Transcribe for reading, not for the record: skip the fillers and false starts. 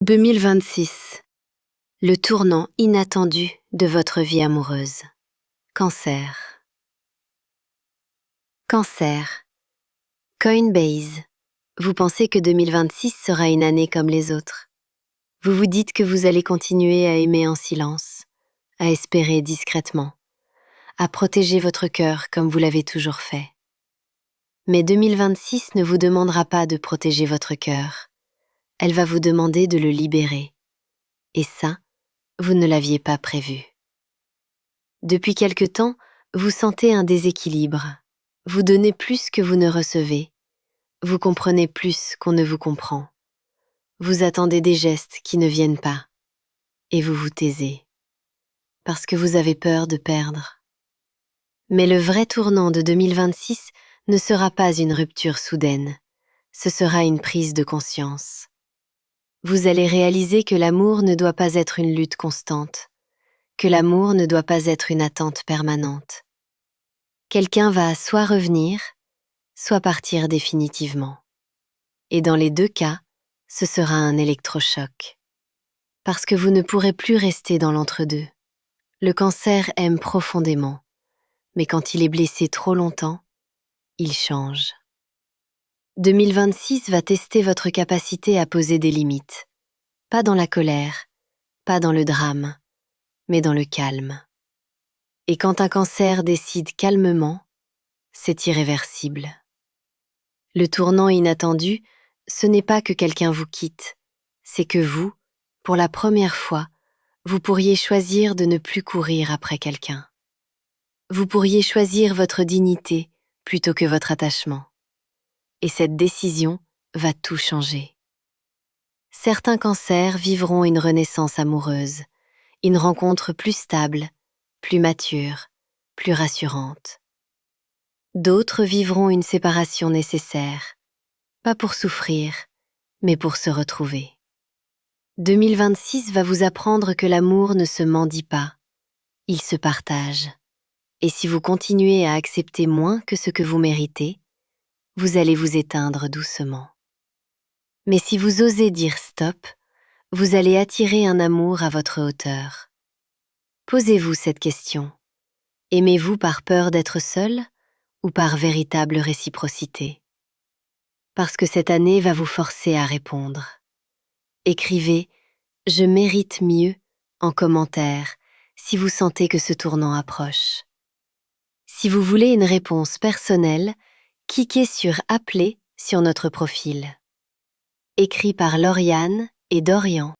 2026. Le tournant inattendu de votre vie amoureuse. Cancer. Cancer. Coinbase. Vous pensez que 2026 sera une année comme les autres. Vous vous dites que vous allez continuer à aimer en silence, à espérer discrètement, à protéger votre cœur comme vous l'avez toujours fait. Mais 2026 ne vous demandera pas de protéger votre cœur. Elle va vous demander de le libérer. Et ça, vous ne l'aviez pas prévu. Depuis quelque temps, vous sentez un déséquilibre. Vous donnez plus que vous ne recevez. Vous comprenez plus qu'on ne vous comprend. Vous attendez des gestes qui ne viennent pas. Et vous vous taisez. Parce que vous avez peur de perdre. Mais le vrai tournant de 2026 ne sera pas une rupture soudaine. Ce sera une prise de conscience. Vous allez réaliser que l'amour ne doit pas être une lutte constante, que l'amour ne doit pas être une attente permanente. Quelqu'un va soit revenir, soit partir définitivement. Et dans les deux cas, ce sera un électrochoc. Parce que vous ne pourrez plus rester dans l'entre-deux. Le cancer aime profondément, mais quand il est blessé trop longtemps, il change. 2026 va tester votre capacité à poser des limites. Pas dans la colère, pas dans le drame, mais dans le calme. Et quand un cancer décide calmement, c'est irréversible. Le tournant inattendu, ce n'est pas que quelqu'un vous quitte, c'est que vous, pour la première fois, vous pourriez choisir de ne plus courir après quelqu'un. Vous pourriez choisir votre dignité plutôt que votre attachement. Et cette décision va tout changer. Certains cancers vivront une renaissance amoureuse, une rencontre plus stable, plus mature, plus rassurante. D'autres vivront une séparation nécessaire, pas pour souffrir, mais pour se retrouver. 2026 va vous apprendre que l'amour ne se mendie pas, il se partage. Et si vous continuez à accepter moins que ce que vous méritez, vous allez vous éteindre doucement. Mais si vous osez dire stop, vous allez attirer un amour à votre hauteur. Posez-vous cette question. Aimez-vous par peur d'être seul ou par véritable réciprocité? Parce que cette année va vous forcer à répondre. Écrivez « Je mérite mieux » en commentaire si vous sentez que ce tournant approche. Si vous voulez une réponse personnelle, cliquez sur « Appeler » sur notre profil. Écrit par Lauriane et Dorian.